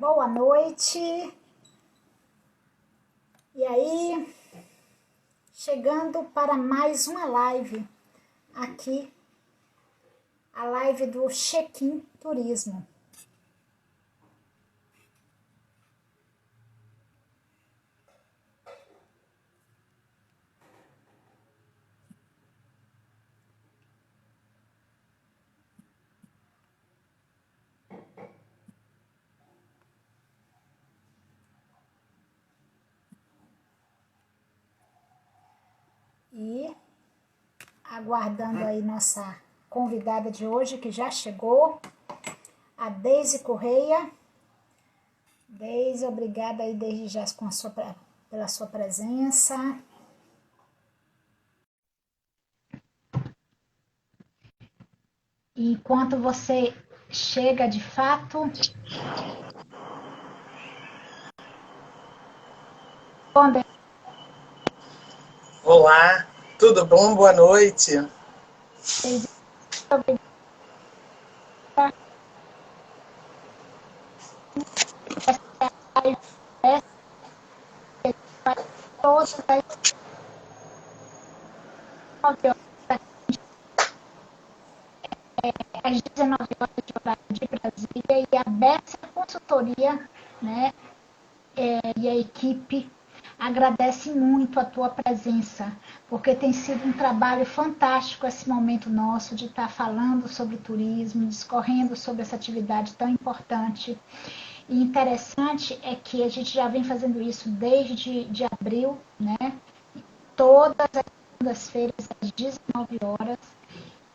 Boa noite. E aí, chegando para mais uma live aqui, a live do Check-in Turismo. E aguardando aí nossa convidada de hoje, que já chegou, a Deise Correia. Deise, obrigada aí desde já pela sua presença. Enquanto você chega de fato... Olá, tudo bom? Boa noite. Às 19 horas de horário de Brasília, e a Bessa Consultoria, né, e a equipe agradece muito a tua presença, porque tem sido um trabalho fantástico esse momento nosso de estar falando sobre turismo, discorrendo sobre essa atividade tão importante. E interessante é que a gente já vem fazendo isso desde de abril, né? Todas as segundas-feiras às 19 horas.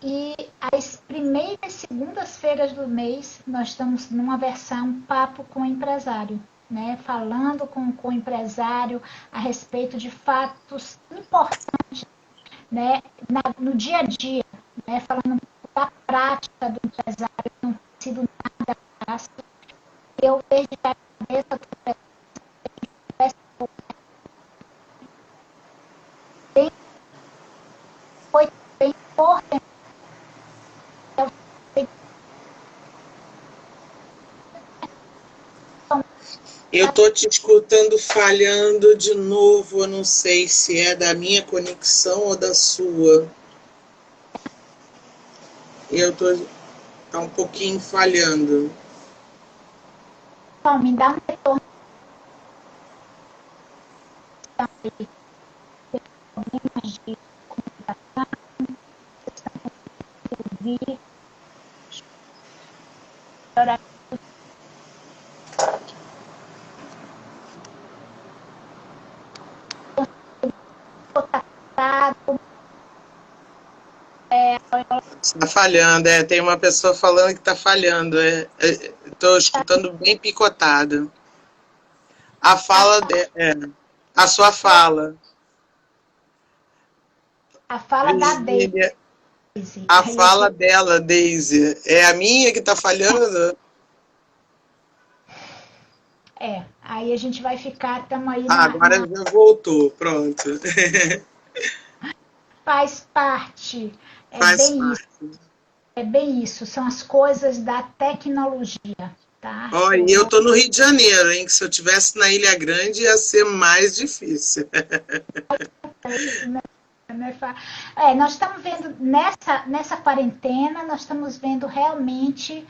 E as primeiras segundas-feiras do mês, nós estamos numa versão papo com o empresário, né? Falando com o empresário a respeito de fatos importantes, né? No dia a dia, né? Falando um pouco da prática do empresário, que não tem sido nada fácil. Eu, desde a cabeça do foi bem importante. Eu tô te escutando falhando de novo, eu não sei se é da minha conexão ou da sua. Tá um pouquinho falhando. Bom, me dá um retorno. Problemas de comunicação, ouvir, Está falhando, tem uma pessoa falando que está falhando. Estou escutando bem picotado. A fala a sua fala. A fala da Deise. A fala dela, Deise. É a minha que está falhando? Aí a gente vai ficar, estamos aí agora já voltou, pronto. Faz parte. Faz parte. É bem isso, são as coisas da tecnologia, tá? E eu tô no Rio de Janeiro, hein? Que se eu tivesse na Ilha Grande ia ser mais difícil. Nós estamos vendo, nessa quarentena, nós estamos vendo realmente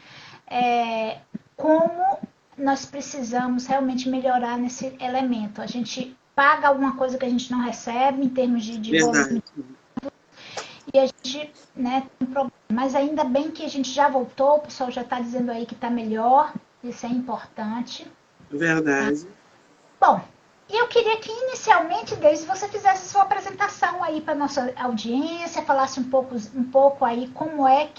como nós precisamos realmente melhorar nesse elemento. A gente paga alguma coisa que a gente não recebe em termos de volume. E a gente, né, tem um problema. Mas ainda bem que a gente já voltou, o pessoal já está dizendo aí que está melhor, isso é importante. Verdade. Bom, eu queria que inicialmente, Deise, você fizesse sua apresentação aí para nossa audiência, falasse um pouco aí como é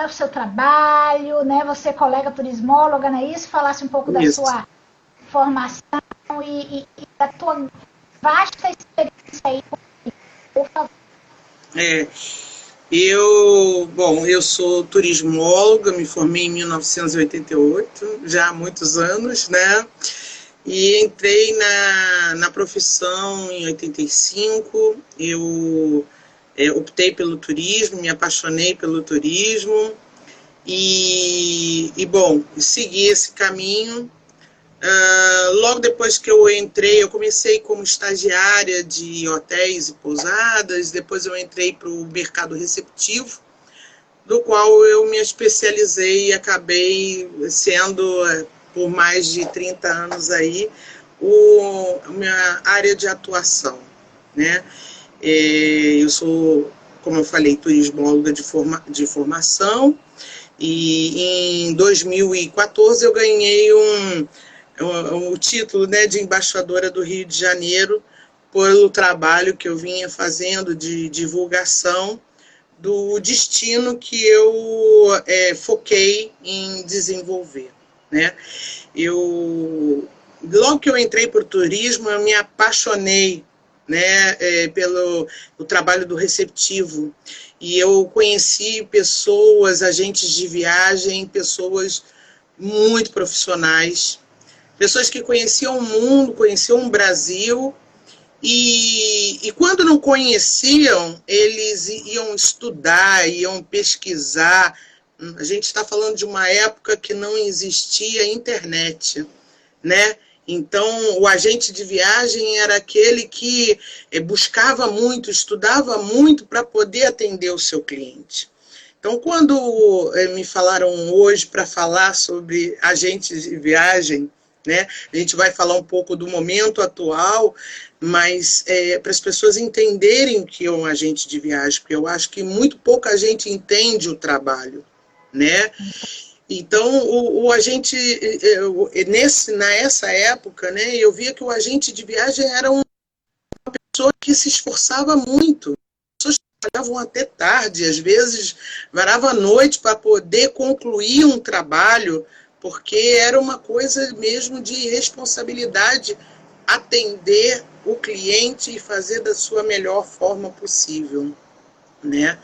o seu trabalho, né? Você é colega turismóloga, não é isso? Falasse um pouco da sua formação e da tua vasta experiência aí, por favor. Eu sou turismóloga, me formei em 1988, já há muitos anos, né? E entrei na profissão em 85, eu optei pelo turismo, me apaixonei pelo turismo Bom, segui esse caminho. Logo depois que eu entrei, eu comecei como estagiária de hotéis e pousadas, depois eu entrei para o mercado receptivo, do qual eu me especializei e acabei sendo, por mais de 30 anos aí, a minha área de atuação, né? Eu sou, como eu falei, turismóloga de formação, e em 2014 eu ganhei o título, né, de embaixadora do Rio de Janeiro pelo trabalho que eu vinha fazendo de divulgação do destino que eu foquei em desenvolver, né? Logo que eu entrei para o turismo, eu me apaixonei, né, pelo o trabalho do receptivo, e eu conheci pessoas, agentes de viagem, pessoas muito profissionais, pessoas que conheciam o mundo, conheciam o Brasil, e quando não conheciam, eles iam estudar, iam pesquisar. A gente está falando de uma época que não existia internet, né? Então, o agente de viagem era aquele que buscava muito, estudava muito para poder atender o seu cliente. Então, quando me falaram hoje para falar sobre agentes de viagem, né, a gente vai falar um pouco do momento atual, mas para as pessoas entenderem o que é um agente de viagem, porque eu acho que muito pouca gente entende o trabalho, né? Então, o agente, nessa época, né, eu via que o agente de viagem era uma pessoa que se esforçava muito. As pessoas trabalhavam até tarde, às vezes varava a noite para poder concluir um trabalho, porque era uma coisa mesmo de responsabilidade atender o cliente e fazer da sua melhor forma possível, né?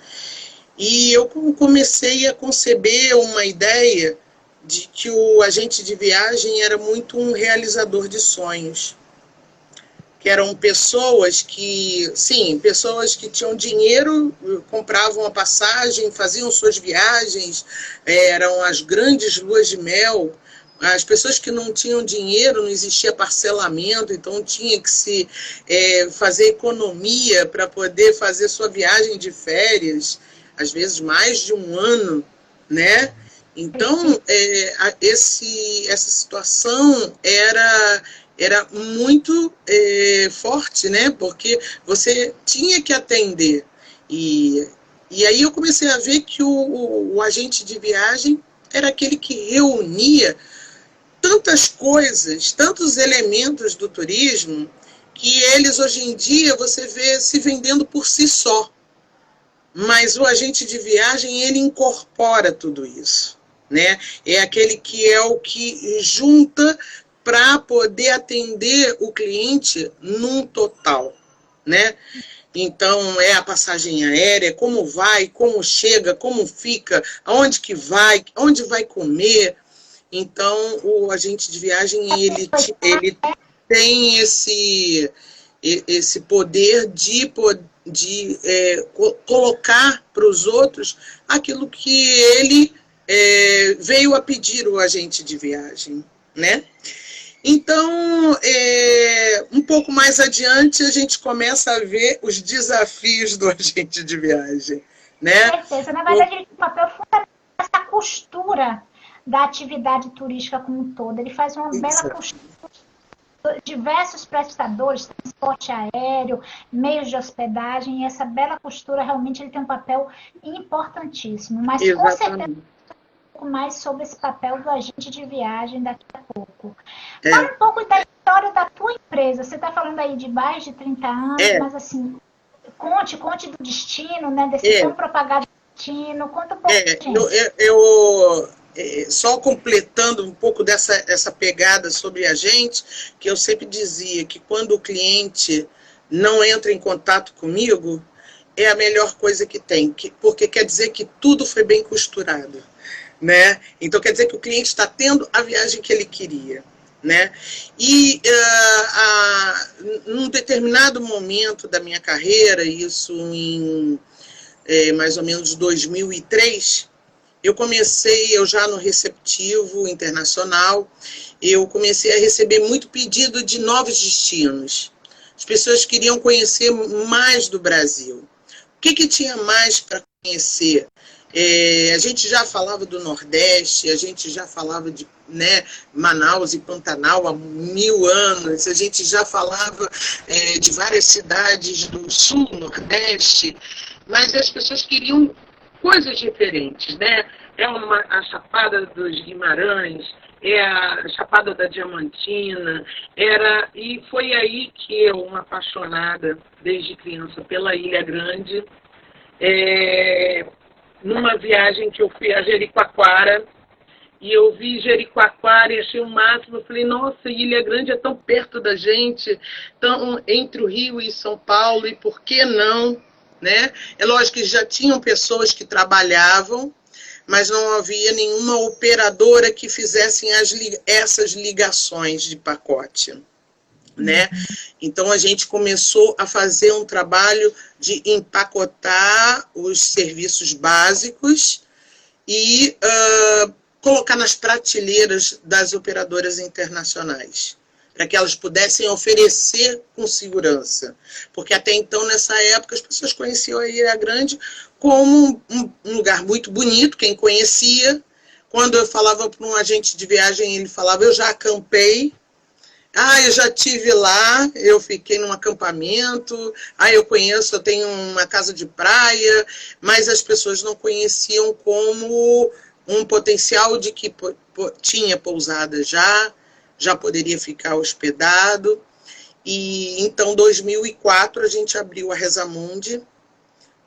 E eu comecei a conceber uma ideia de que o agente de viagem era muito um realizador de sonhos, que eram pessoas que, sim, pessoas que tinham dinheiro, compravam a passagem, faziam suas viagens, eram as grandes luas de mel. As pessoas que não tinham dinheiro, não existia parcelamento, então tinha que se fazer economia para poder fazer sua viagem de férias, às vezes mais de um ano, né? Então, essa situação era muito forte, né? Porque você tinha que atender. E aí eu comecei a ver que o agente de viagem era aquele que reunia tantas coisas, tantos elementos do turismo, que eles hoje em dia você vê se vendendo por si só. Mas o agente de viagem, ele incorpora tudo isso, né? É aquele que é o que junta para poder atender o cliente num total, né? Então, é a passagem aérea, como vai, como chega, como fica, aonde que vai, onde vai comer. Então, o agente de viagem, ele tem esse poder de colocar para os outros aquilo que ele veio a pedir, o agente de viagem, né? Então, um pouco mais adiante, a gente começa a ver os desafios do agente de viagem, né? Com certeza. Na verdade, ele tem um papel fundamental nessa costura da atividade turística como um todo. Ele faz uma bela costura. Diversos prestadores, transporte aéreo, meios de hospedagem, e essa bela costura realmente ele tem um papel importantíssimo. Mas com certeza um pouco mais sobre esse papel do agente de viagem daqui a pouco. Fala um pouco da história da tua empresa. Você está falando aí de mais de 30 anos, mas assim, conte do destino, né? Desse tão propagado destino. Conta um pouco, gente. Só completando um pouco essa pegada sobre a gente, que eu sempre dizia que quando o cliente não entra em contato comigo, é a melhor coisa que tem, porque quer dizer que tudo foi bem costurado, né? Então quer dizer que o cliente está tendo a viagem que ele queria, né? E num determinado momento da minha carreira, isso em mais ou menos 2003, eu já no receptivo internacional, eu comecei a receber muito pedido de novos destinos. As pessoas queriam conhecer mais do Brasil. O que tinha mais para conhecer? A gente já falava do Nordeste, a gente já falava de, né, Manaus e Pantanal há 1000 anos, a gente já falava de várias cidades do Sul, Nordeste, mas as pessoas queriam coisas diferentes, né? A Chapada dos Guimarães, a Chapada da Diamantina, e foi aí que eu, uma apaixonada desde criança pela Ilha Grande, numa viagem que eu fui a Jericoacoara, e eu vi Jericoacoara e achei o máximo. Eu falei, nossa, Ilha Grande é tão perto da gente, tão entre o Rio e São Paulo, e por que não? Né? É lógico que já tinham pessoas que trabalhavam, mas não havia nenhuma operadora que fizessem essas ligações de pacote. Né? Então a gente começou a fazer um trabalho de empacotar os serviços básicos e colocar nas prateleiras das operadoras internacionais, para que elas pudessem oferecer com segurança. Porque até então, nessa época, as pessoas conheciam a Ilha Grande como um lugar muito bonito, quem conhecia. Quando eu falava para um agente de viagem, ele falava, eu já acampei. Eu já estive lá, eu fiquei num acampamento, eu conheço, eu tenho uma casa de praia, mas as pessoas não conheciam como um potencial de que tinha pousada já poderia ficar hospedado. E então, em 2004, a gente abriu a Rezamundi,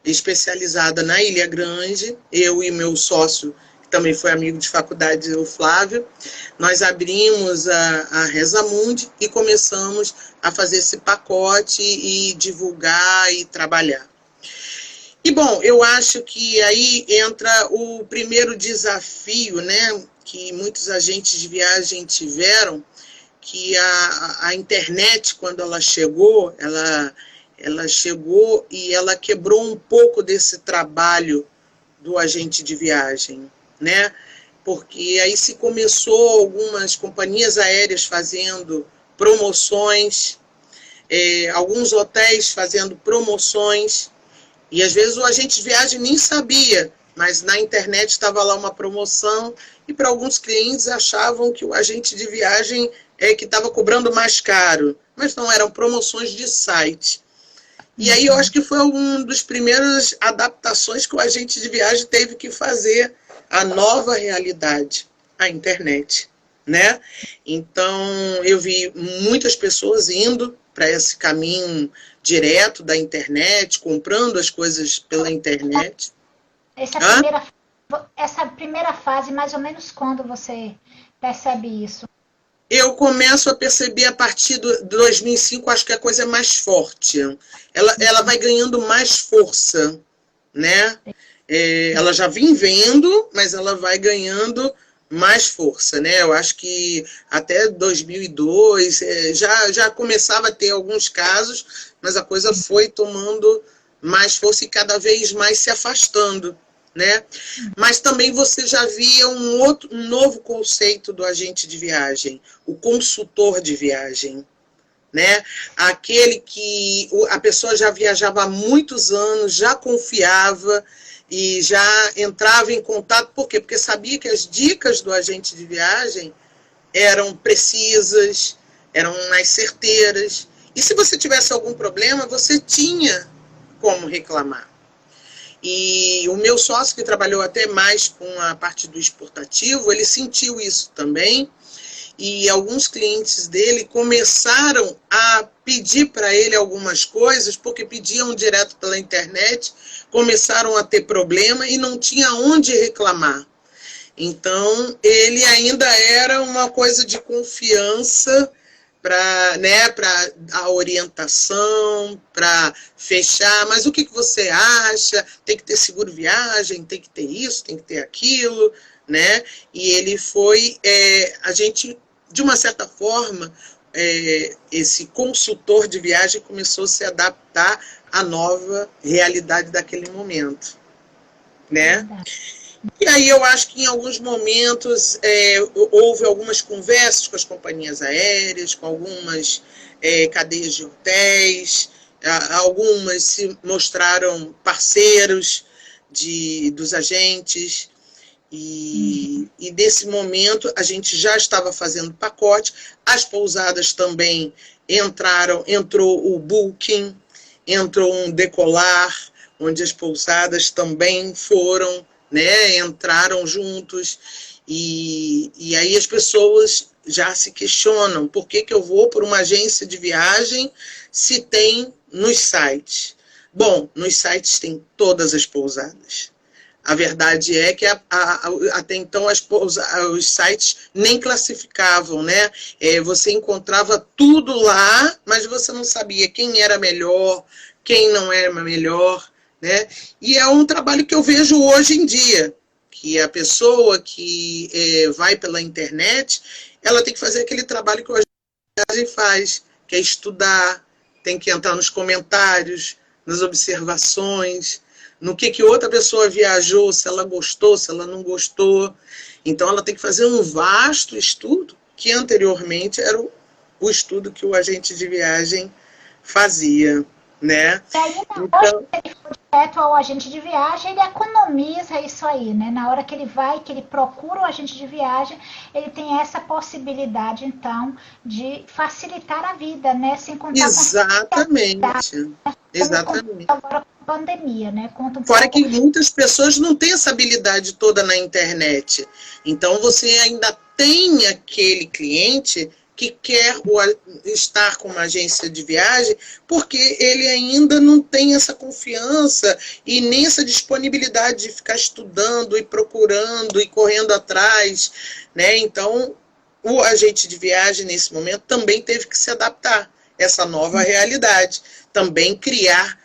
especializada na Ilha Grande, eu e meu sócio, que também foi amigo de faculdade, o Flávio, nós abrimos a Rezamundi e começamos a fazer esse pacote e divulgar e trabalhar. E, bom, eu acho que aí entra o primeiro desafio, né, que muitos agentes de viagem tiveram, que a internet, quando ela chegou chegou e ela quebrou um pouco desse trabalho do agente de viagem, né? Porque aí se começou algumas companhias aéreas fazendo promoções, alguns hotéis fazendo promoções, e às vezes o agente de viagem nem sabia, mas na internet estava lá uma promoção, e para alguns clientes achavam que o agente de viagem que estava cobrando mais caro, mas não, eram promoções de site. E aí eu acho que foi uma das primeiras adaptações que o agente de viagem teve que fazer à nova realidade, a internet, né? Então, eu vi muitas pessoas indo para esse caminho direto da internet, comprando as coisas pela internet. Essa primeira fase, mais ou menos quando você percebe isso? Eu começo a perceber a partir de 2005, acho que a coisa é mais forte. Ela vai ganhando mais força, né? Ela já vem vendo, mas ela vai ganhando mais força, né? Eu acho que até 2002 já começava a ter alguns casos, mas a coisa foi tomando mais força e cada vez mais se afastando, né? Mas também você já via um novo conceito do agente de viagem, o consultor de viagem, né? Aquele que a pessoa já viajava há muitos anos, já confiava e já entrava em contato. Por quê? Porque sabia que as dicas do agente de viagem eram precisas, eram mais certeiras. E se você tivesse algum problema, você tinha como reclamar. E o meu sócio, que trabalhou até mais com a parte do exportativo, ele sentiu isso também. E alguns clientes dele começaram a pedir para ele algumas coisas, porque pediam direto pela internet, começaram a ter problema e não tinha onde reclamar. Então, ele ainda era uma coisa de confiança para, né, para a orientação, para fechar. Mas o que você acha? Tem que ter seguro viagem, tem que ter isso, tem que ter aquilo, né? E ele foi, a gente, de uma certa forma, esse consultor de viagem começou a se adaptar à nova realidade daquele momento, né? E aí eu acho que em alguns momentos houve algumas conversas com as companhias aéreas, com algumas cadeias de hotéis, algumas se mostraram parceiros dos agentes, e nesse momento a gente já estava fazendo pacote, as pousadas também entrou o Booking, entrou um Decolar, onde as pousadas também foram, né, entraram juntos, e aí as pessoas já se questionam, por que eu vou por uma agência de viagem se tem nos sites? Bom, nos sites tem todas as pousadas. A verdade é que até então os sites nem classificavam, né? Você encontrava tudo lá, mas você não sabia quem era melhor, quem não era melhor, né? E é um trabalho que eu vejo hoje em dia, que a pessoa que vai pela internet, ela tem que fazer aquele trabalho que o agente faz, que é estudar, tem que entrar nos comentários, nas observações, no que outra pessoa viajou, se ela gostou, se ela não gostou. Então, ela tem que fazer um vasto estudo, que anteriormente era o estudo que o agente de viagem fazia, né? E aí, então, hoje, se ele for direto ao agente de viagem, ele economiza isso aí, né? Na hora que ele vai, que ele procura o agente de viagem, ele tem essa possibilidade, então, de facilitar a vida, né? Sem contar Exatamente. Exatamente. Agora com a pandemia, né? Conta Fora que muitas pessoas não têm essa habilidade toda na internet. Então, você ainda tem aquele cliente que quer estar com uma agência de viagem porque ele ainda não tem essa confiança e nem essa disponibilidade de ficar estudando e procurando e correndo atrás, né? Então, o agente de viagem, nesse momento, também teve que se adaptar a essa nova realidade. Também criar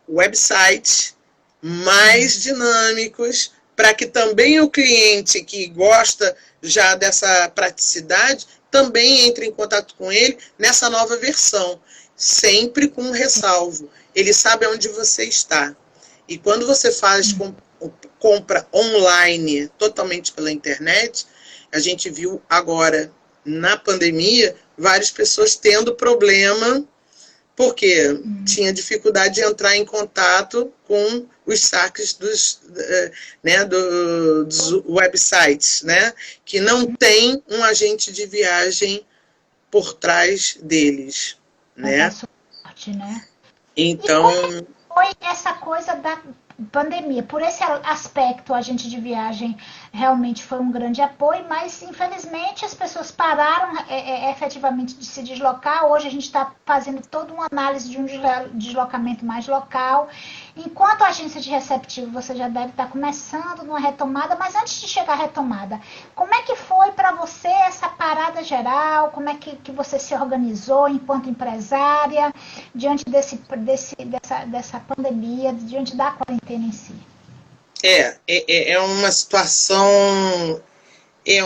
websites mais dinâmicos para que também o cliente que gosta já dessa praticidade também entre em contato com ele nessa nova versão, sempre com um ressalvo. Ele sabe onde você está. E quando você faz compra online, totalmente pela internet, a gente viu agora, na pandemia, várias pessoas tendo problema porque tinha dificuldade de entrar em contato com os saques dos websites, né? Que não tem um agente de viagem por trás deles, né? Sorte, né? Então, e como foi essa coisa da pandemia? Por esse aspecto, o agente de viagem realmente foi um grande apoio, mas infelizmente as pessoas pararam efetivamente de se deslocar. Hoje a gente está fazendo toda uma análise de um deslocamento mais local. Enquanto a agência de receptivo, você já deve estar começando numa retomada, mas antes de chegar à retomada, como é que foi para você essa parada geral? Como é que você se organizou enquanto empresária diante dessa pandemia, diante da quarentena em si? É uma situação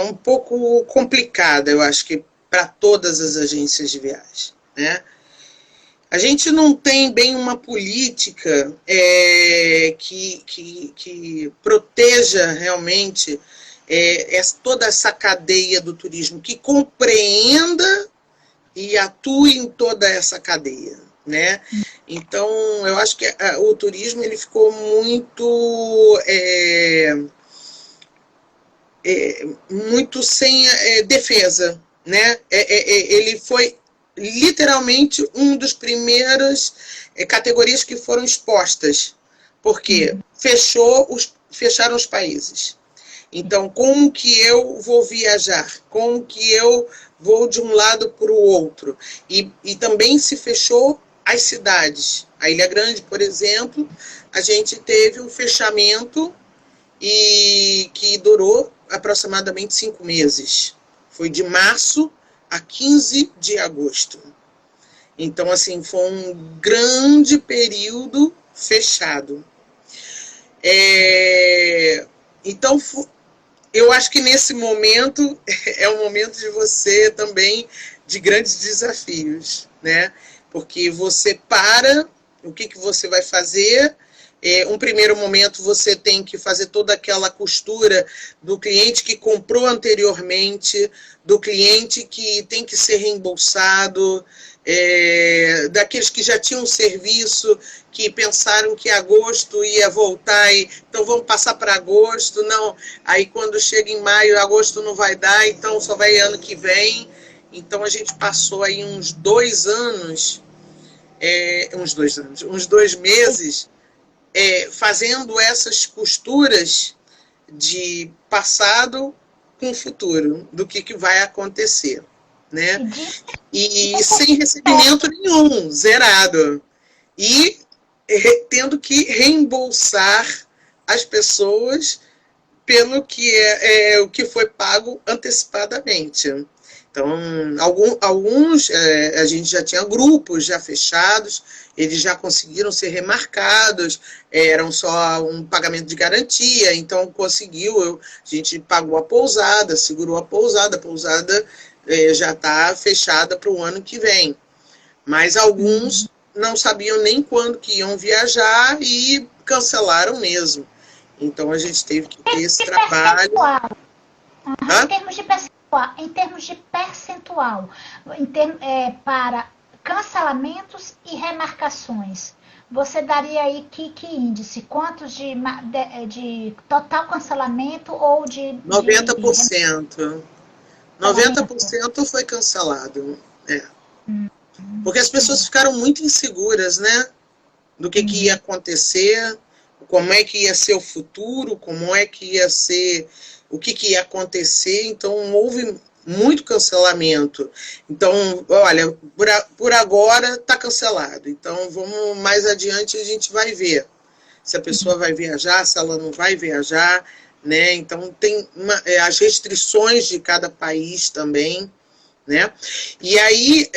um pouco complicada, eu acho que para todas as agências de viagem, né? A gente não tem bem uma política que proteja realmente toda essa cadeia do turismo, que compreenda e atue em toda essa cadeia, né? Então, eu acho que o turismo ele ficou muito muito sem defesa, né? Ele foi literalmente um dos primeiras categorias que foram expostas, porque fecharam os países. Então, como que eu vou viajar? Como que eu vou de um lado para o outro? E também se fechou as cidades. A Ilha Grande, por exemplo, a gente teve um fechamento que durou aproximadamente 5 meses. Foi de março a 15 de agosto. Então, assim, foi um grande período fechado. Então, eu acho que nesse momento é um momento de você também de grandes desafios, né? Porque você para, o que você vai fazer, Um primeiro momento você tem que fazer toda aquela costura do cliente que comprou anteriormente, do cliente que tem que ser reembolsado, daqueles que já tinham serviço, que pensaram que agosto ia voltar, então vamos passar para agosto, não, aí quando chega em maio, agosto não vai dar, então só vai ano que vem. Então a gente passou aí uns 2 meses, fazendo essas costuras de passado com futuro, do que vai acontecer, né? E sem recebimento nenhum, zerado. E tendo que reembolsar as pessoas pelo que o que foi pago antecipadamente. Então, alguns, a gente já tinha grupos já fechados, eles já conseguiram ser remarcados, eram só um pagamento de garantia, então conseguiu, a gente pagou a pousada, segurou a pousada já está fechada para o ano que vem. Mas alguns não sabiam nem quando que iam viajar e cancelaram mesmo. Então, a gente teve que ter esse trabalho. Em termos de percentual, para cancelamentos e remarcações, você daria aí que índice? Quantos de total cancelamento ou de... 90%. 90% foi cancelado. Porque as pessoas ficaram muito inseguras, né? Do que ia acontecer, como é que ia ser o futuro, como é que ia ser... o que ia acontecer, então houve muito cancelamento. Então, olha, por agora está cancelado, então vamos mais adiante, a gente vai ver se a pessoa vai viajar, se ela não vai viajar, né? Então tem as restrições de cada país também, né? E aí,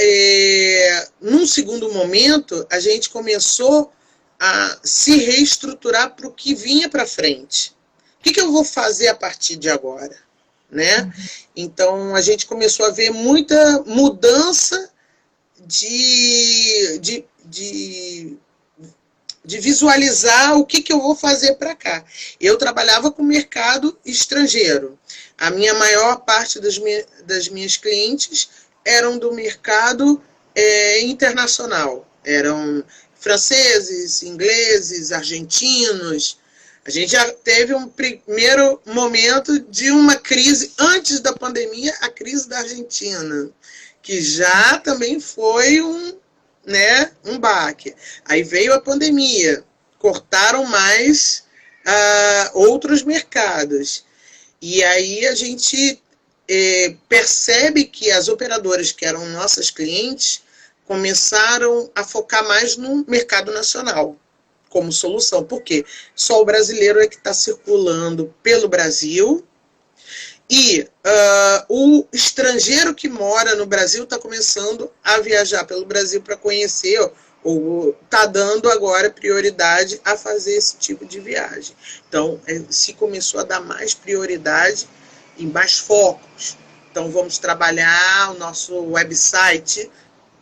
num segundo momento, a gente começou a se reestruturar para o que vinha para frente. O que eu vou fazer a partir de agora? Né? Então, a gente começou a ver muita mudança de visualizar o que eu vou fazer para cá. Eu trabalhava com o mercado estrangeiro. A minha maior parte das minhas clientes eram do mercado internacional. Eram franceses, ingleses, argentinos. A gente já teve um primeiro momento de uma crise, antes da pandemia, a crise da Argentina, que já também foi um baque. Aí veio a pandemia, cortaram mais outros mercados. E aí a gente percebe que as operadoras que eram nossas clientes começaram a focar mais no mercado nacional como solução. Por quê? Só o brasileiro é que está circulando pelo Brasil e o estrangeiro que mora no Brasil está começando a viajar pelo Brasil para conhecer, ou está dando agora prioridade a fazer esse tipo de viagem. Então, se começou a dar mais prioridade e mais focos. Então, vamos trabalhar o nosso website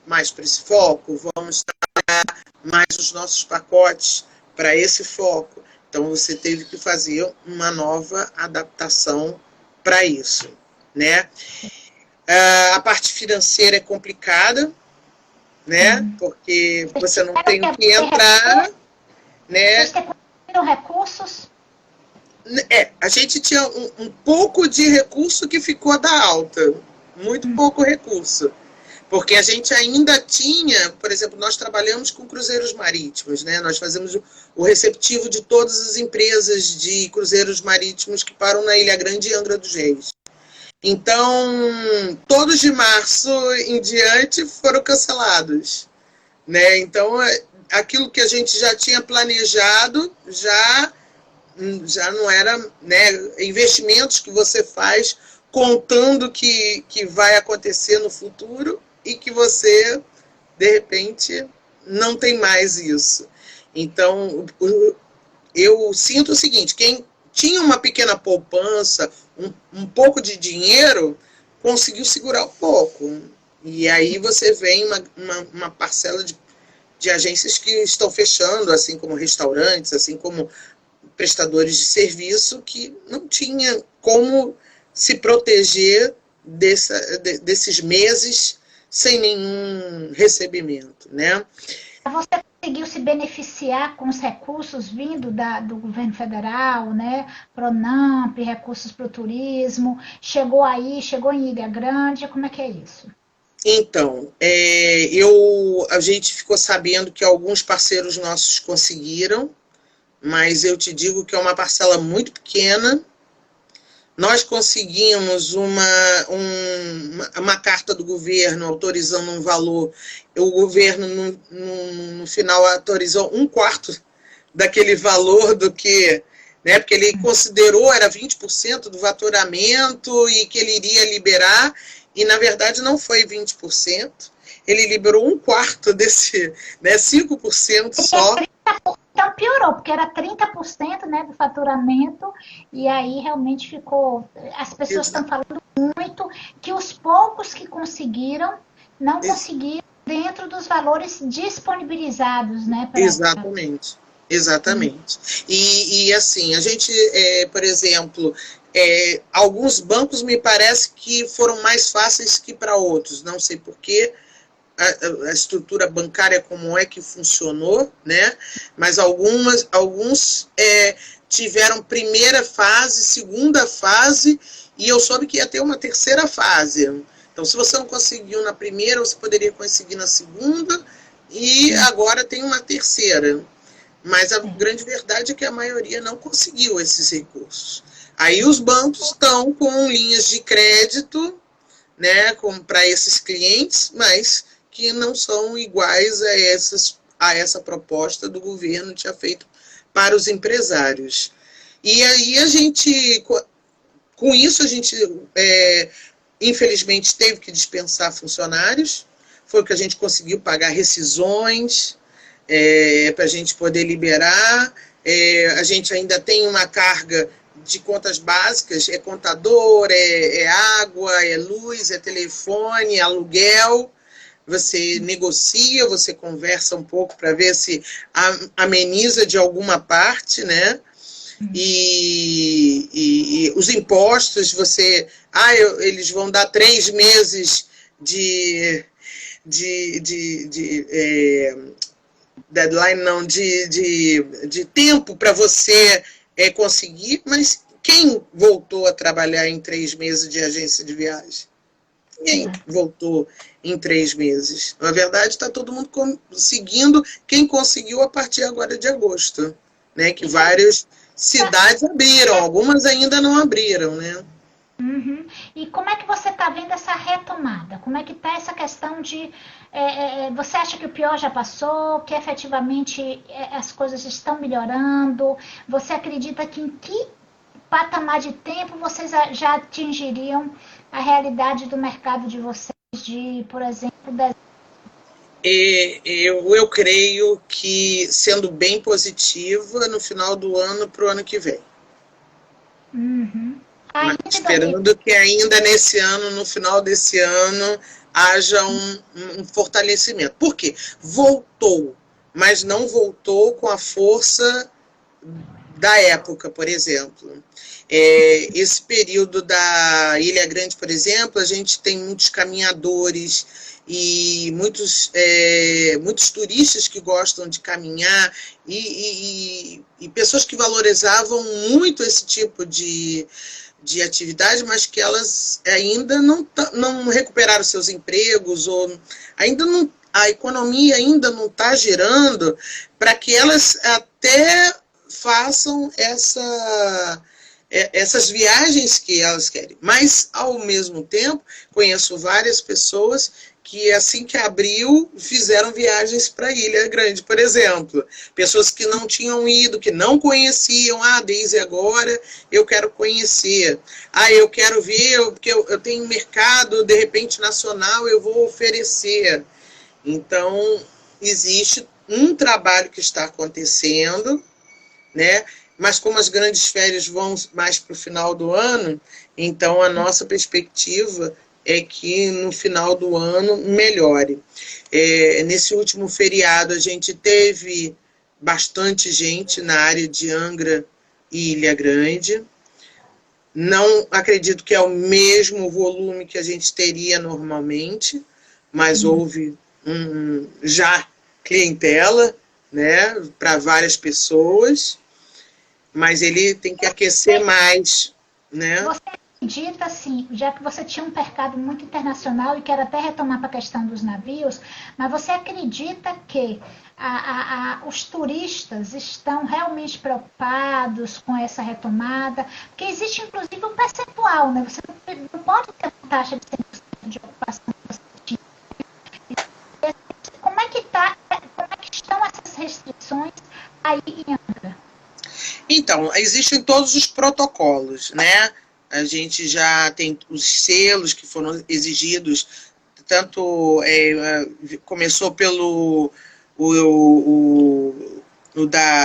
mais para esse foco, vamos trabalhar mais os nossos pacotes para esse foco. Então, você teve que fazer uma nova adaptação para isso, né? A parte financeira é complicada, né? Porque você não tem o que entrar, né? Vocês têm recursos? A gente tinha um pouco de recurso que ficou da alta, muito pouco recurso. Porque a gente ainda tinha, por exemplo, nós trabalhamos com cruzeiros marítimos, né? Nós fazemos o receptivo de todas as empresas de cruzeiros marítimos que param na Ilha Grande e Angra dos Reis. Então, todos de março em diante foram cancelados, né? Então, aquilo que a gente já tinha planejado já não era, né? Investimentos que você faz contando que vai acontecer no futuro e que você, de repente, não tem mais isso. Então, eu sinto o seguinte, quem tinha uma pequena poupança, um pouco de dinheiro, conseguiu segurar um pouco. E aí você vem uma parcela de agências que estão fechando, assim como restaurantes, assim como prestadores de serviço, que não tinha como se proteger desses meses sem nenhum recebimento, né? Você conseguiu se beneficiar com os recursos vindo do governo federal, né? Pronamp, recursos para o turismo, chegou aí, chegou em Ilha Grande, como é que é isso? Então, a gente ficou sabendo que alguns parceiros nossos conseguiram, mas eu te digo que é uma parcela muito pequena. Nós conseguimos uma carta do governo autorizando um valor, o governo, no final, autorizou um quarto daquele valor do que, né, porque ele considerou, era 20% do faturamento e que ele iria liberar, e na verdade não foi 20%, ele liberou um quarto desse, né, 5% só. Então piorou, porque era 30%, né, do faturamento, e aí realmente ficou. As pessoas estão falando muito que os poucos que conseguiram não conseguiram dentro dos valores disponibilizados, né? Exatamente, exatamente. E assim, a gente, por exemplo, alguns bancos me parece que foram mais fáceis que para outros, não sei porquê, a estrutura bancária como é que funcionou, né? Mas alguns tiveram primeira fase, segunda fase, e eu soube que ia ter uma terceira fase. Então, se você não conseguiu na primeira, você poderia conseguir na segunda, e agora tem uma terceira. Mas a grande verdade é que a maioria não conseguiu esses recursos. Aí os bancos estão com linhas de crédito, né, para esses clientes, mas que não são iguais a essa proposta do governo tinha feito para os empresários. E aí a gente, com isso, a gente, infelizmente, teve que dispensar funcionários, foi o que a gente conseguiu pagar rescisões, para a gente poder liberar. A gente ainda tem uma carga de contas básicas, é contador, é água, é luz, é telefone, aluguel. Você negocia, você conversa um pouco para ver se ameniza de alguma parte, né? E os impostos, eles vão dar 3 meses de deadline, não, de tempo para você conseguir, mas quem voltou a trabalhar em 3 meses de agência de viagem? Ninguém voltou em 3 meses. Na verdade, está todo mundo conseguindo, quem conseguiu a partir agora de agosto, né? Que várias cidades abriram, algumas ainda não abriram, né? Uhum. E como é que você está vendo essa retomada? Como é que está essa questão de... você acha que o pior já passou, que efetivamente as coisas estão melhorando? Você acredita que em que patamar de tempo vocês já atingiriam a realidade do mercado de vocês, de, por exemplo, eu creio que, sendo bem positiva, no final do ano para o ano que vem. Uhum. Mas esperando que ainda nesse ano, no final desse ano, haja um fortalecimento. Por quê? Voltou, mas não voltou com a força da época, por exemplo. Esse período da Ilha Grande, por exemplo, a gente tem muitos caminhadores e muitos turistas que gostam de caminhar e pessoas que valorizavam muito esse tipo de atividade, mas que elas ainda não recuperaram seus empregos, ou ainda não, a economia ainda não está girando para que elas até façam essas viagens que elas querem. Mas, ao mesmo tempo, conheço várias pessoas que, assim que abriu, fizeram viagens para Ilha Grande, por exemplo. Pessoas que não tinham ido, que não conheciam. Desde agora eu quero conhecer. Eu quero ver, porque eu tenho mercado, de repente, nacional, eu vou oferecer. Então, existe um trabalho que está acontecendo, né? Mas como as grandes férias vão mais para o final do ano, então a nossa perspectiva é que no final do ano melhore. Nesse último feriado, a gente teve bastante gente na área de Angra e Ilha Grande. Não acredito que é o mesmo volume que a gente teria normalmente, mas houve já clientela, né, para várias pessoas, mas ele tem que aquecer mais, né? Você acredita, assim, já que você tinha um mercado muito internacional e quero até retomar para a questão dos navios, mas você acredita que os turistas estão realmente preocupados com essa retomada? Porque existe, inclusive, um percentual, né? Você não pode ter uma taxa de 100% de ocupação. Como é que estão essas restrições aí em Angra? Então, existem todos os protocolos, né? A gente já tem os selos que foram exigidos, tanto começou pelo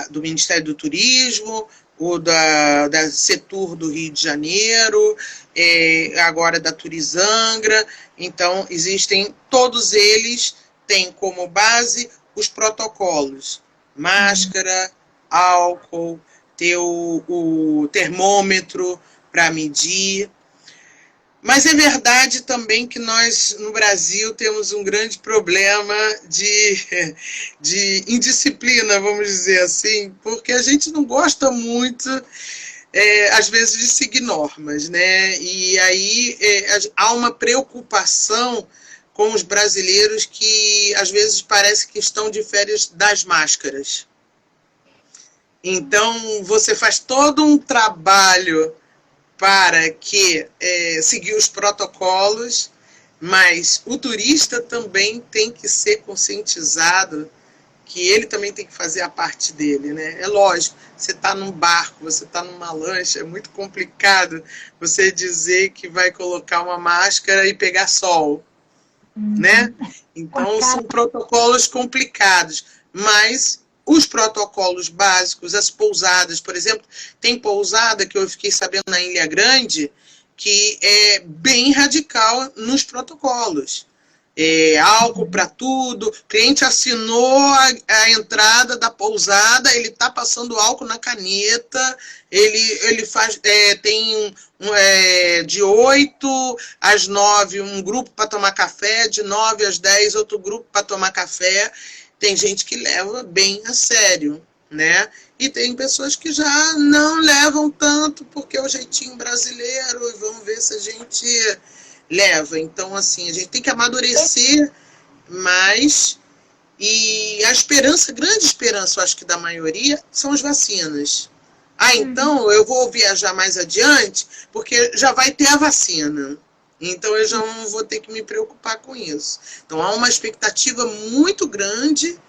do Ministério do Turismo, o da Setur do Rio de Janeiro, agora da Turizangra. Então, existem, todos eles têm como base os protocolos: máscara, álcool, ter o termômetro para medir. Mas é verdade também que nós, no Brasil, temos um grande problema de indisciplina, vamos dizer assim, porque a gente não gosta muito, às vezes, de seguir normas, né? E aí há uma preocupação com os brasileiros que, às vezes, parece que estão de férias das máscaras. Então, você faz todo um trabalho para seguir os protocolos, mas o turista também tem que ser conscientizado que ele também tem que fazer a parte dele, né? É lógico, você está num barco, você está numa lancha, é muito complicado você dizer que vai colocar uma máscara e pegar sol, né? Então, são protocolos complicados, mas os protocolos básicos, as pousadas, por exemplo, tem pousada que eu fiquei sabendo na Ilha Grande, que é bem radical nos protocolos. Álcool para tudo, o cliente assinou a entrada da pousada, ele está passando álcool na caneta, ele faz, tem de 8 às 9 um grupo para tomar café, de 9 às 10 outro grupo para tomar café. Tem gente que leva bem a sério, né? E tem pessoas que já não levam tanto, porque é o jeitinho brasileiro, e vamos ver se a gente leva. Então, assim, a gente tem que amadurecer mais. E a esperança, a grande esperança, eu acho que da maioria, são as vacinas. Então, eu vou viajar mais adiante, porque já vai ter a vacina. Então, eu já não vou ter que me preocupar com isso. Então, há uma expectativa muito grande,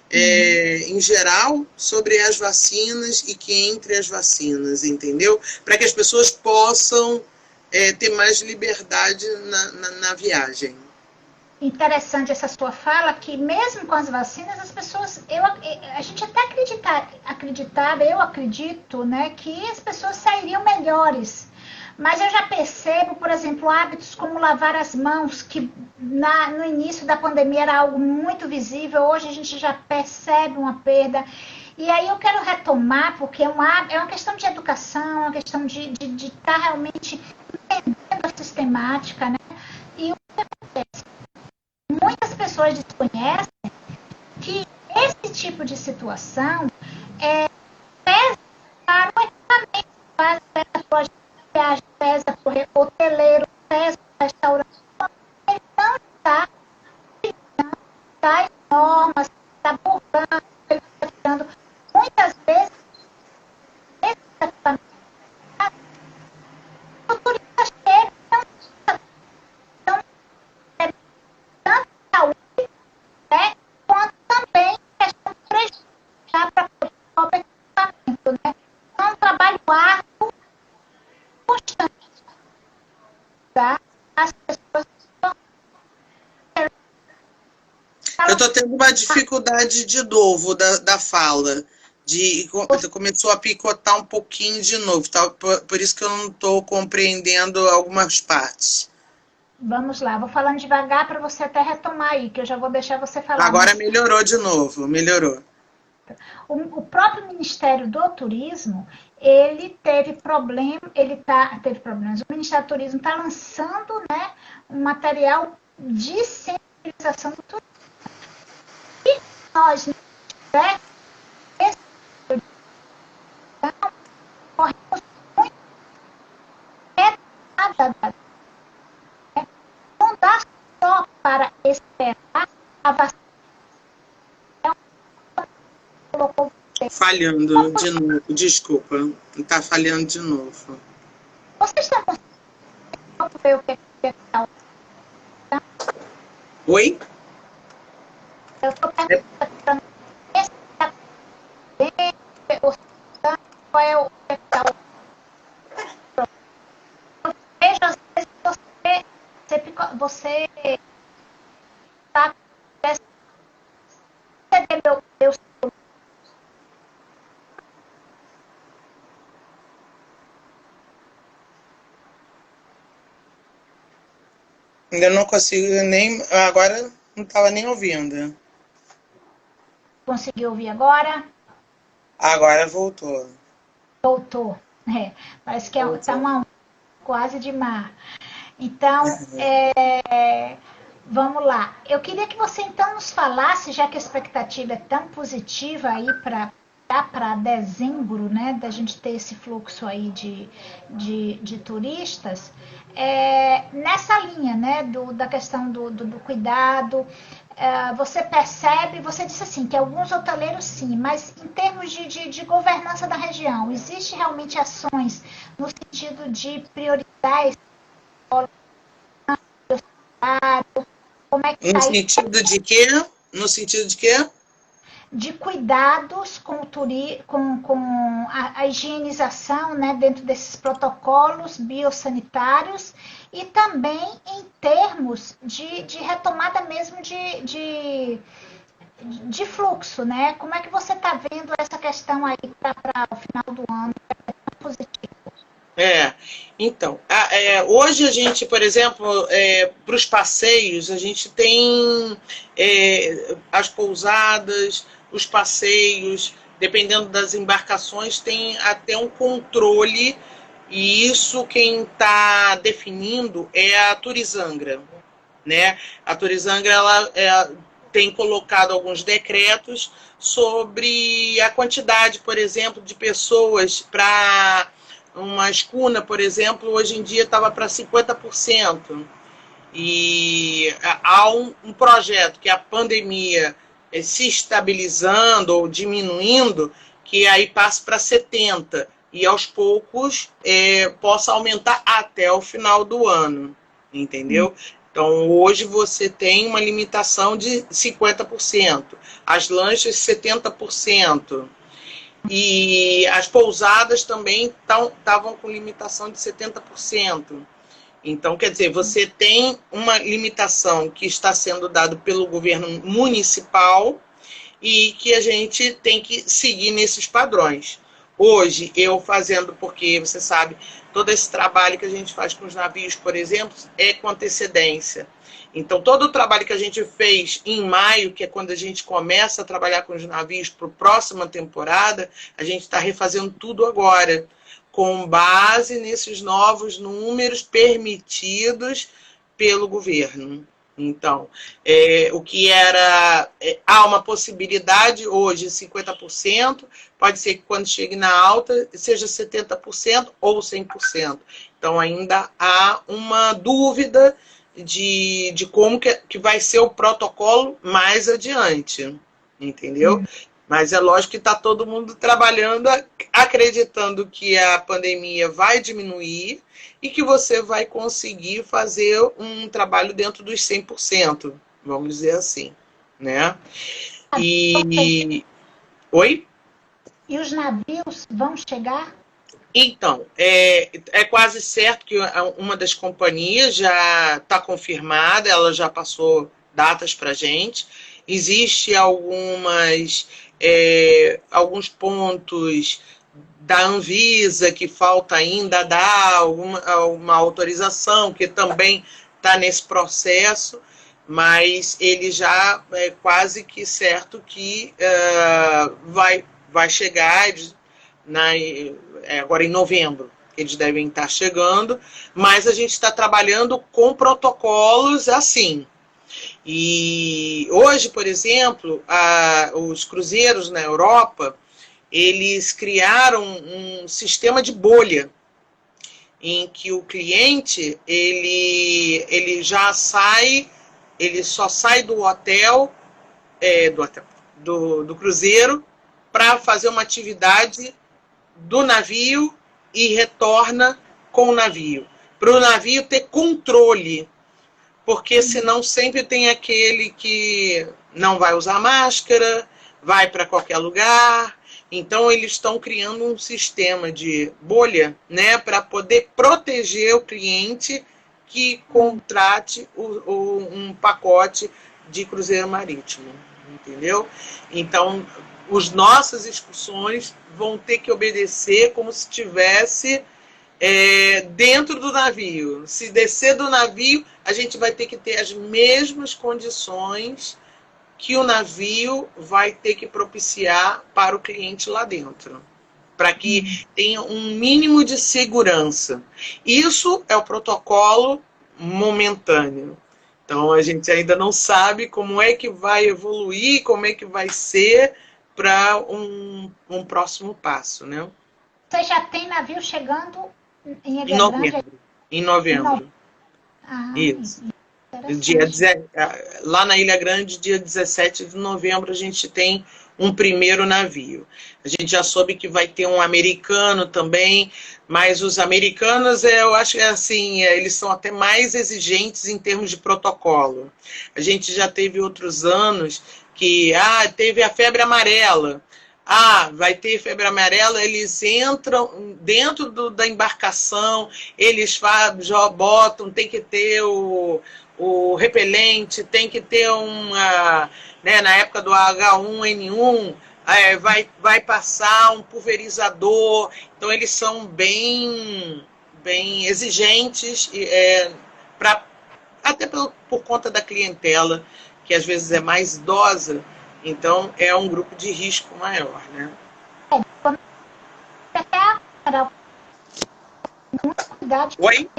em geral, sobre as vacinas e que entre as vacinas, entendeu? Para que as pessoas possam ter mais liberdade na viagem. Interessante essa sua fala, que mesmo com as vacinas, as pessoas, a gente até acreditava, eu acredito, né, que as pessoas sairiam melhores. Mas eu já percebo, por exemplo, hábitos como lavar as mãos, que no início da pandemia era algo muito visível, hoje a gente já percebe uma perda. E aí eu quero retomar, porque é uma questão de educação, é uma questão de estar realmente entendendo a sistemática, né? E o que acontece? Muitas pessoas desconhecem que esse tipo de situação pesa para o equipamento, pesa para a viagem, pesa para o hoteleiro, pesa para o restaurante. Ele não está em normas, está burlando, ele está tirando. Muitas vezes, esse equipamento, o turista chega, então, tanto saúde, né, quanto também questão de prejudicar para o próprio equipamento, né? É um trabalho árduo, constante, tá? As pessoas estão... Eu estou tendo uma dificuldade de novo da fala. Começou a picotar um pouquinho de novo, tá? Por isso que eu não estou compreendendo algumas partes. Vamos lá, vou falando devagar para você até retomar aí, que eu já vou deixar você falar. Agora melhorou de novo, melhorou. O próprio Ministério do Turismo, ele teve teve problemas. O Ministério do Turismo está lançando, né, um material de sensibilização do turismo. E nós, né, corremos muito retada, né? Não dá só para esperar a vacina. Colocou Falhando de novo, desculpa. Está falhando de novo. Vocês estão conseguindo ver o que é tal? Oi? Eu estou perguntando qual é o que é tal. Eu vejo, às vezes, você está meu Ainda não consigo nem. Agora não estava nem ouvindo. conseguiu ouvir agora? Agora voltou. Voltou. Parece que está uma quase de mar. Então, vamos lá. Eu queria que você então nos falasse, já que a expectativa é tão positiva aí para dezembro, né, da gente ter esse fluxo aí de turistas, nessa linha, né, da questão do cuidado, você percebe, você disse assim, que alguns hoteleiros sim, mas em termos de governança da região, existe realmente ações no sentido de priorizar esse como é que No tá sentido de quê? No sentido de quê? de cuidados com a higienização, né, dentro desses protocolos biossanitários e também em termos de retomada mesmo de fluxo, né? Como é que você está vendo essa questão aí para o final do ano? É positivo. Então, hoje a gente, por exemplo, para os passeios, a gente tem as pousadas, os passeios, dependendo das embarcações, tem até um controle, e isso quem está definindo é a Turizangra, né? A Turizangra ela tem colocado alguns decretos sobre a quantidade, por exemplo, de pessoas para uma escuna, por exemplo, hoje em dia estava para 50%. E há um projeto que a pandemia se estabilizando ou diminuindo, que aí passa para 70%. E aos poucos possa aumentar até o final do ano. Entendeu? Então, hoje você tem uma limitação de 50%. As lanchas, 70%. E as pousadas também estavam com limitação de 70%. Então, quer dizer, você tem uma limitação que está sendo dada pelo governo municipal e que a gente tem que seguir nesses padrões. Hoje, eu fazendo, porque você sabe, todo esse trabalho que a gente faz com os navios, por exemplo, é com antecedência. Então, todo o trabalho que a gente fez em maio, que é quando a gente começa a trabalhar com os navios para a próxima temporada, a gente está refazendo tudo agora, com base nesses novos números permitidos pelo governo. Então, o que era... há uma possibilidade hoje, 50%, pode ser que quando chegue na alta seja 70% ou 100%. Então, ainda há uma dúvida de como que vai ser o protocolo mais adiante, entendeu? Mas é lógico que está todo mundo trabalhando, acreditando que a pandemia vai diminuir e que você vai conseguir fazer um trabalho dentro dos 100%, vamos dizer assim, né? Oi? E os navios vão chegar? Então, é quase certo que uma das companhias já está confirmada, ela já passou datas para a gente. Existe alguns pontos da Anvisa que falta ainda dar uma autorização, que também está nesse processo, mas ele já é quase que certo que vai chegar agora em novembro. Eles devem estar chegando, mas a gente está trabalhando com protocolos assim. E hoje, por exemplo, os cruzeiros na Europa, eles criaram um sistema de bolha, em que o cliente ele já sai, ele só sai do hotel, do cruzeiro, para fazer uma atividade do navio e retorna com o navio. Para o navio ter controle, porque senão sempre tem aquele que não vai usar máscara, vai para qualquer lugar. Então, eles estão criando um sistema de bolha, né, para poder proteger o cliente que contrate um pacote de cruzeiro marítimo, entendeu? Então, as nossas excursões vão ter que obedecer como se estivesse dentro do navio. Se descer do navio, a gente vai ter que ter as mesmas condições que o navio vai ter que propiciar para o cliente lá dentro, para que tenha um mínimo de segurança. Isso é o protocolo momentâneo. Então, a gente ainda não sabe como é que vai evoluir, como é que vai ser para um próximo passo, né? Você já tem navio chegando em Ilha Grande? Em novembro. Isso. Lá na Ilha Grande, dia 17 de novembro, a gente tem um primeiro navio. A gente já soube que vai ter um americano também, mas os americanos, eu acho que assim, eles são até mais exigentes em termos de protocolo. A gente já teve outros anos que teve a febre amarela. Vai ter febre amarela, eles entram dentro da embarcação, eles já botam, tem que ter o repelente, tem que ter na época do H1N1, vai passar um pulverizador. Então, eles são bem exigentes, até por conta da clientela, que às vezes é mais idosa. Então, é um grupo de risco maior, né? Oi?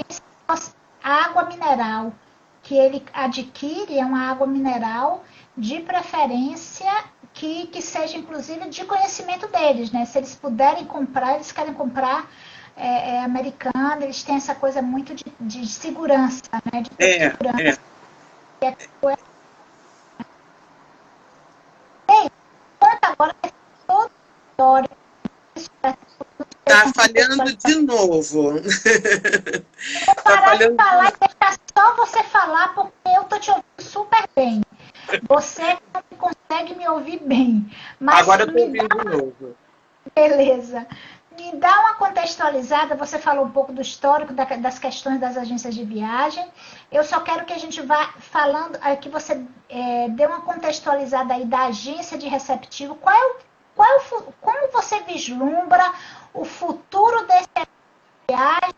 A água mineral que ele adquire é uma água mineral de preferência que seja, inclusive, de conhecimento deles, né? Se eles puderem comprar, eles querem comprar americana, eles têm essa coisa muito de segurança, né? De segurança. Conta agora toda a história. Tá falhando de novo. Vou parar de falar e deixar só você falar, porque eu tô te ouvindo super bem. Você não consegue me ouvir bem. Mas agora eu tô ouvindo de novo. Beleza. Me dá uma contextualizada, você falou um pouco do histórico das questões das agências de viagem. Eu só quero que a gente vá falando, que você dê uma contextualizada aí da agência de receptivo. Como você vislumbra o futuro desse viagem?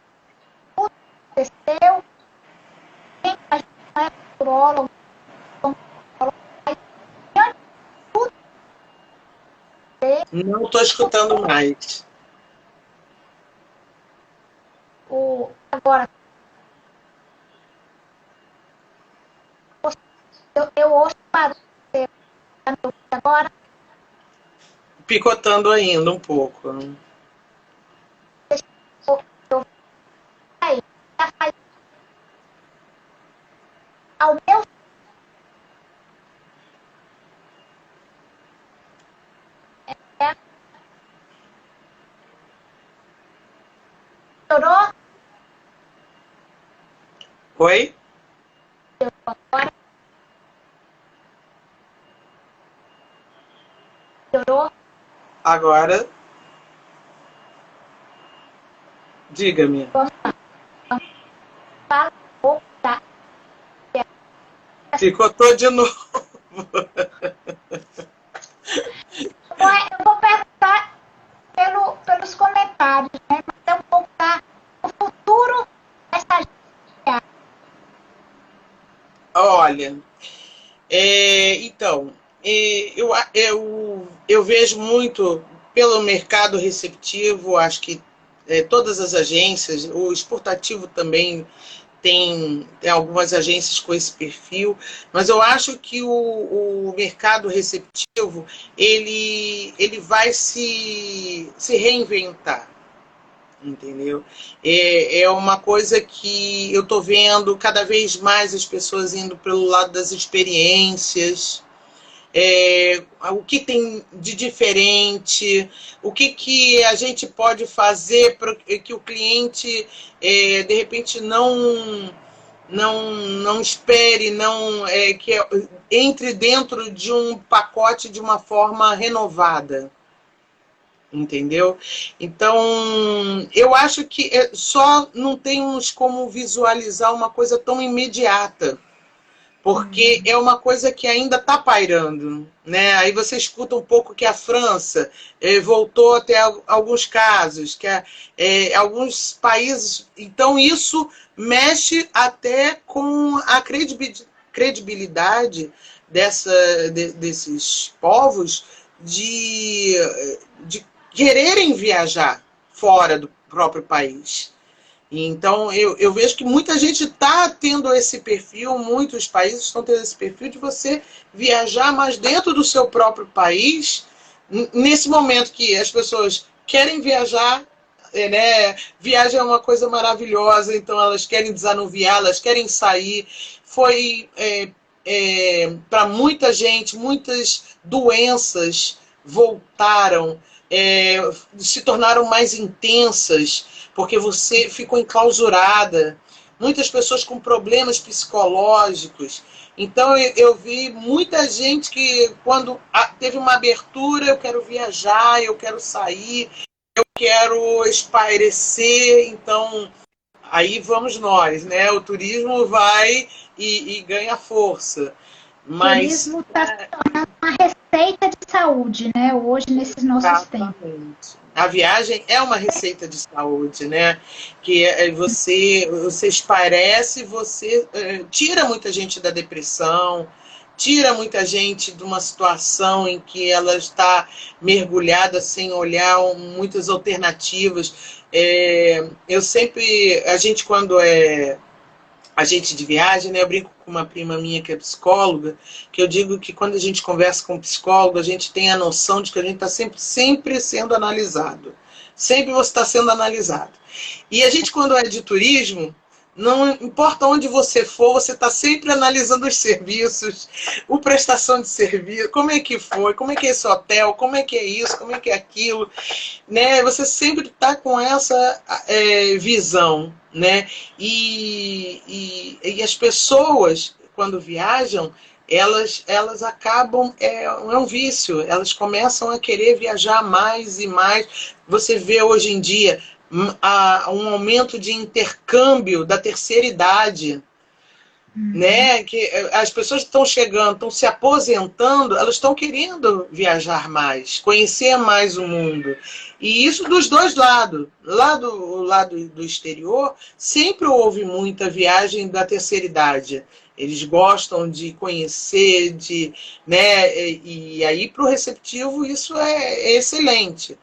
O que aconteceu? Quem é futurólogo? Não estou escutando mais. Agora, eu ouço barulho agora. Picotando ainda um pouco. Ao meu melhorou? Oi? Agora melhorou? Agora, diga-me. Vamos lá. Fala um pouco da... Picotou de novo. Eu vou perguntar pelos comentários, né? Mas é um pouco do futuro dessa agência. Olha, então, eu vejo muito pelo mercado receptivo, acho que todas as agências, o exportativo também tem algumas agências com esse perfil, mas eu acho que o mercado receptivo ele vai se reinventar, entendeu? É uma coisa que eu estou vendo cada vez mais as pessoas indo pelo lado das experiências, o que tem de diferente, o que a gente pode fazer para que o cliente, de repente, não espere, que entre dentro de um pacote de uma forma renovada. Entendeu? Então, eu acho que só não temos como visualizar uma coisa tão imediata, porque é uma coisa que ainda está pairando, né? Aí você escuta um pouco que a França voltou até alguns casos, que alguns países... Então, isso mexe até com a credibilidade desses povos de quererem viajar fora do próprio país. Então, eu vejo que muita gente está tendo esse perfil, muitos países estão tendo esse perfil de você viajar mais dentro do seu próprio país, nesse momento que as pessoas querem viajar, né? Viagem é uma coisa maravilhosa, então elas querem desanuviar, elas querem sair. Foi para muita gente, muitas doenças voltaram, se tornaram mais intensas, porque você ficou enclausurada. Muitas pessoas com problemas psicológicos. Então, eu vi muita gente que, quando teve uma abertura, eu quero viajar, eu quero sair, eu quero espairecer. Então, aí vamos nós, né? O turismo vai e ganha força. Mas, turismo está se tornando uma receita de saúde, né? Hoje, nesses nossos tempos. a viagem é uma receita de saúde, né? Que você esparece, você tira muita gente da depressão, tira muita gente de uma situação em que ela está mergulhada sem olhar muitas alternativas. A gente quando agente de viagem, né? Eu brinco com uma prima minha que é psicóloga, que eu digo que quando a gente conversa com um psicólogo, a gente tem a noção de que a gente está sempre sendo analisado. Sempre você está sendo analisado. E a gente, quando é de turismo, não importa onde você for, você está sempre analisando os serviços, a prestação de serviço, como é que foi, como é que é esse hotel, como é que é isso, como é que é aquilo, né? Você sempre está com essa visão, né? E as pessoas, quando viajam, elas acabam, é um vício, elas começam a querer viajar mais e mais. Você vê hoje em dia um aumento de intercâmbio da terceira idade, né? Que as pessoas estão chegando, estão se aposentando, elas estão querendo viajar mais, conhecer mais o mundo. E isso dos dois lados. Lá do lado do exterior, sempre houve muita viagem da terceira idade. Eles gostam de conhecer, né? E aí, para o receptivo, isso é excelente.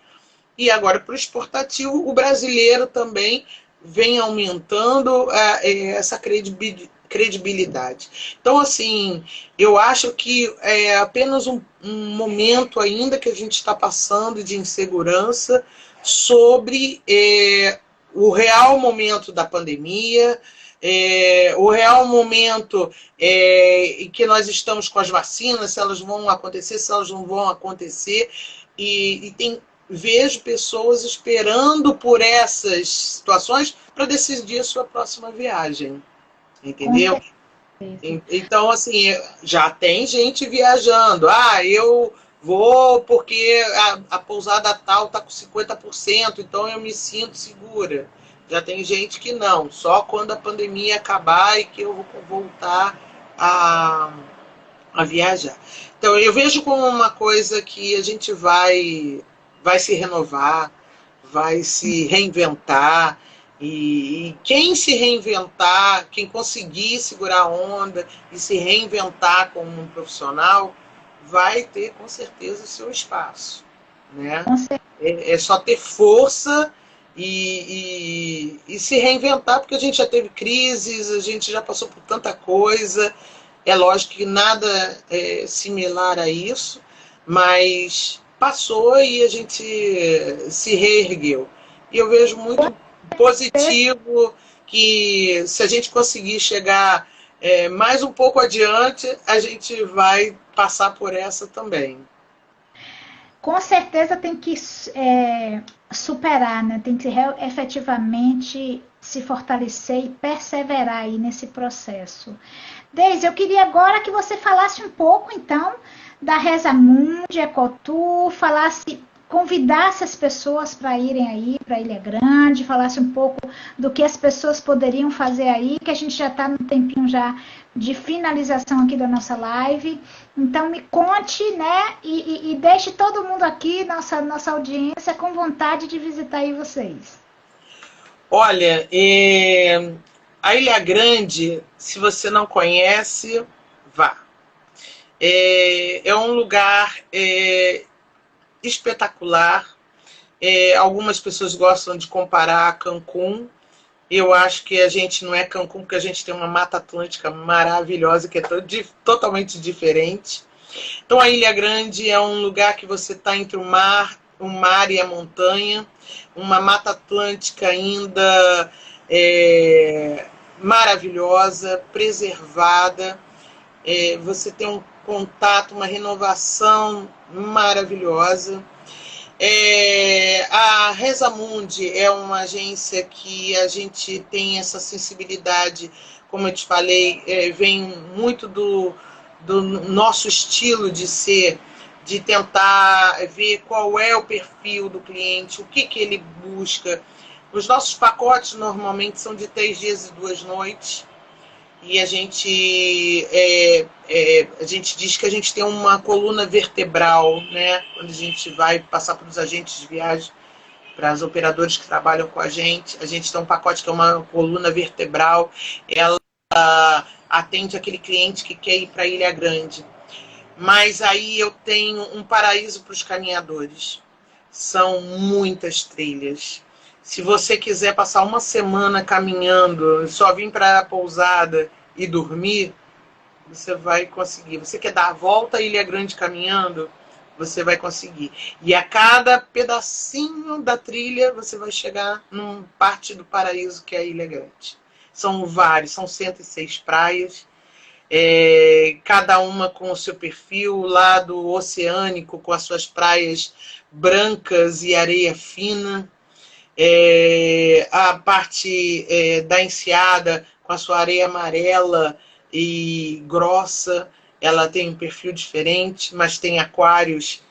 E agora, para o exportativo, o brasileiro também vem aumentando essa credibilidade. Então, assim, eu acho que é apenas um momento ainda que a gente está passando de insegurança sobre o real momento da pandemia, o real momento em que nós estamos com as vacinas, se elas vão acontecer, se elas não vão acontecer, e vejo pessoas esperando por essas situações para decidir a sua próxima viagem. Entendeu? Então, assim, já tem gente viajando. Eu vou porque a pousada tal está com 50%, então eu me sinto segura. Já tem gente que não, só quando a pandemia acabar e que eu vou voltar a viajar. Então, eu vejo como uma coisa que a gente vai se renovar, vai se reinventar. E quem se reinventar, quem conseguir segurar a onda e se reinventar como um profissional, vai ter com certeza o seu espaço, né? É só ter força e se reinventar, porque a gente já teve crises, a gente já passou por tanta coisa. É lógico que nada é similar a isso, mas passou e a gente se reergueu. E eu vejo muito positivo que, se a gente conseguir chegar mais um pouco adiante, a gente vai passar por essa também. Com certeza tem que superar, né? Tem que efetivamente se fortalecer e perseverar aí nesse processo. Deise, eu queria agora que você falasse um pouco, então, da Reza Mundi, Ecotur, convidasse as pessoas para irem aí para Ilha Grande, falasse um pouco do que as pessoas poderiam fazer aí, que a gente já está no tempinho já de finalização aqui da nossa live. Então me conte, né, e deixe todo mundo aqui, nossa audiência, com vontade de visitar aí vocês. Olha, a Ilha Grande, se você não conhece, vá. É um lugar espetacular. Algumas pessoas gostam de comparar a Cancún. Eu acho que a gente não é Cancún porque a gente tem uma Mata Atlântica maravilhosa que é totalmente diferente. Então a Ilha Grande é um lugar que você está entre o mar e a montanha, uma Mata Atlântica ainda maravilhosa, preservada. Você tem um contato, uma renovação maravilhosa. A Reza Mundi é uma agência que a gente tem essa sensibilidade, como eu te falei, vem muito do nosso estilo de ser, de tentar ver qual é o perfil do cliente, o que ele busca. Os nossos pacotes normalmente são de 3 dias e 2 noites. E a gente diz que a gente tem uma coluna vertebral, né? Quando a gente vai passar para os agentes de viagem, para os operadores que trabalham com a gente tem um pacote que é uma coluna vertebral. Ela atende aquele cliente que quer ir para a Ilha Grande. Mas aí eu tenho um paraíso para os caminhadores. São muitas trilhas. Se você quiser passar uma semana caminhando, só vir para a pousada e dormir, você vai conseguir. Você quer dar a volta à Ilha Grande caminhando, você vai conseguir. E a cada pedacinho da trilha, você vai chegar numa parte do paraíso que é a Ilha Grande. São vários, são 106 praias, cada uma com o seu perfil, o lado oceânico com as suas praias brancas e areia fina, a parte da Enseada com a sua areia amarela e grossa, ela tem um perfil diferente, mas tem aquários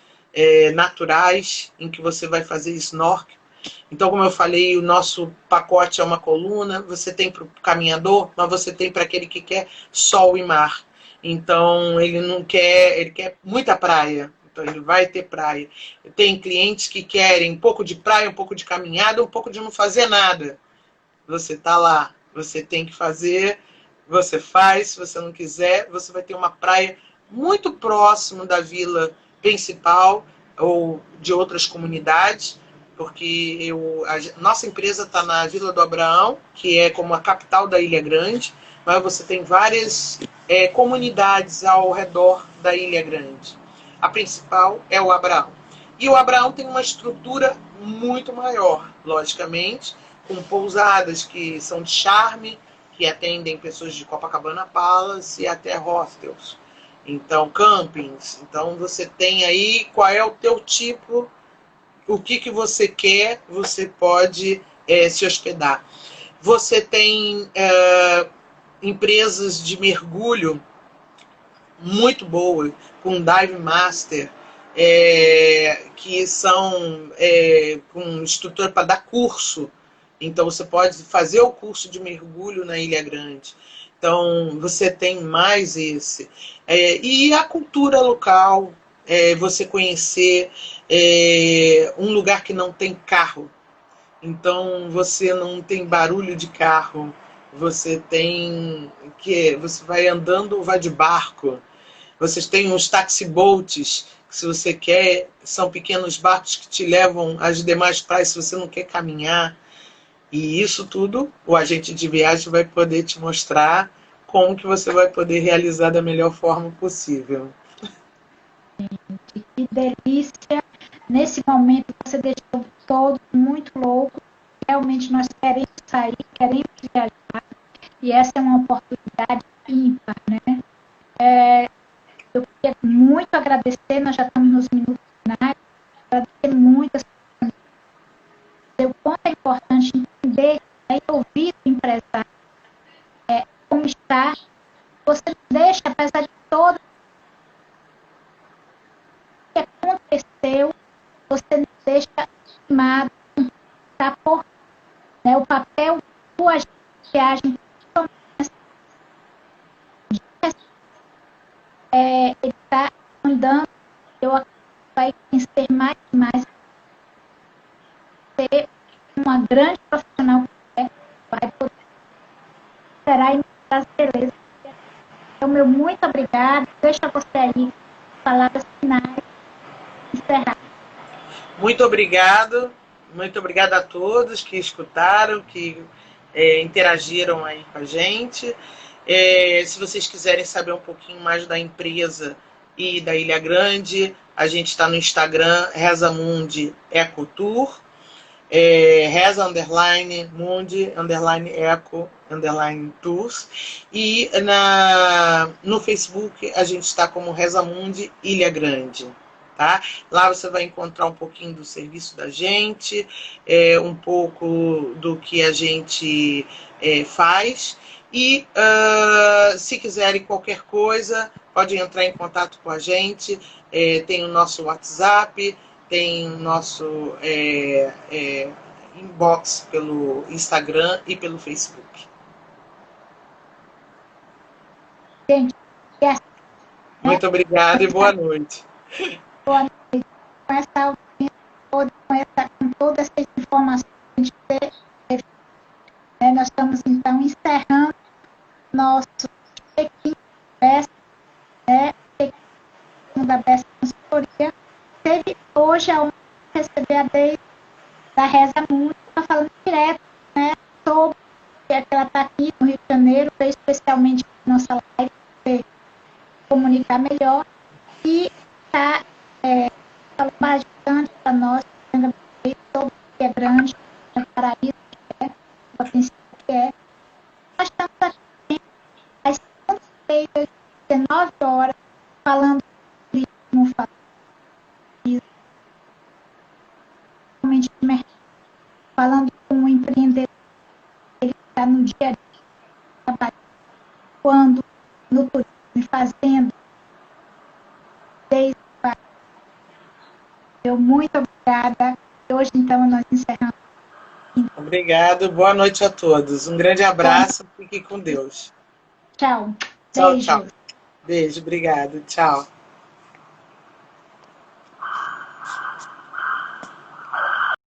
naturais em que você vai fazer snorkel. Então, como eu falei, o nosso pacote é uma coluna, você tem para o caminhador, mas você tem para aquele que quer sol e mar. Então, ele quer muita praia, então ele vai ter praia. Tem clientes que querem um pouco de praia, um pouco de caminhada, um pouco de não fazer nada. Você está lá, você tem que fazer, você faz, se você não quiser, você vai ter uma praia muito próximo da vila principal ou de outras comunidades, porque a nossa empresa está na Vila do Abraão, que é como a capital da Ilha Grande, mas você tem várias comunidades ao redor da Ilha Grande. A principal é o Abraão. E o Abraão tem uma estrutura muito maior, logicamente, com pousadas que são de charme, que atendem pessoas de Copacabana Palace e até hostels. Então, campings. Então, você tem aí qual é o teu tipo, o que você quer, você pode se hospedar. Você tem empresas de mergulho muito boas, com Dive Master, que são com instrutor para dar curso. Então, você pode fazer o curso de mergulho na Ilha Grande. Então, você tem mais esse. E a cultura local, você conhecer um lugar que não tem carro. Então você não tem barulho de carro, você tem você vai andando ou vai de barco. Vocês têm os taxiboats, que se você quer, são pequenos barcos que te levam às demais praias se você não quer caminhar. E isso tudo o agente de viagem vai poder te mostrar como que você vai poder realizar da melhor forma possível. Que delícia! Nesse momento você deixou todos muito loucos. Realmente nós queremos sair, queremos viajar. E essa é uma oportunidade ímpar, né? Eu queria muito agradecer, nós já estamos nos minutos finais, agradecer muito o quanto é importante entender, né, e ouvir o empresário, como está. Você não deixa, apesar de todo o que aconteceu, você não deixa queimado, tá por, né, o papel do agente de viagem, ele está andando, eu acredito que vai vencer mais e mais, ser uma grande profissional que vai poder esperar e mostrar as belezas. Então, meu muito obrigado. Deixa você aí, palavras finais, encerrar. Muito obrigado a todos que escutaram, que interagiram aí com a gente. Se vocês quiserem saber um pouquinho mais da empresa e da Ilha Grande, a gente está no Instagram, Rezamundi Ecotour, Reza Mundi Eco Tours, e no Facebook a gente está como Rezamundi Ilha Grande. Tá? Lá você vai encontrar um pouquinho do serviço da gente, um pouco do que a gente faz. E se quiserem qualquer coisa, podem entrar em contato com a gente. Tem o nosso WhatsApp, tem o nosso inbox pelo Instagram e pelo Facebook. Gente, muito obrigada e boa noite. Boa noite. Com essa audiência toda, com todas essas informações que a gente teve, nós estamos então encerrando nosso check-in da Best Consultoria. Teve hoje a honra de receber a Deise da Reza Mundi, está falando direto, né, sobre que ela está aqui no Rio de Janeiro, especialmente na nossa live, para comunicar melhor, e está falando bastante para nós sobre o que é grande, o paraíso que é, o potencial que é. Nós estamos aqui às segundas-feiras, 19 horas, falando de turismo, falando com um empreendedor que está no dia a dia, quando no turismo, fazendo desde eu muito obrigada. Hoje então nós encerramos. Obrigado, boa noite a todos. Um grande abraço, fiquem com Deus. Tchau. Tchau, Beijo. tchau. Beijo, obrigado, tchau.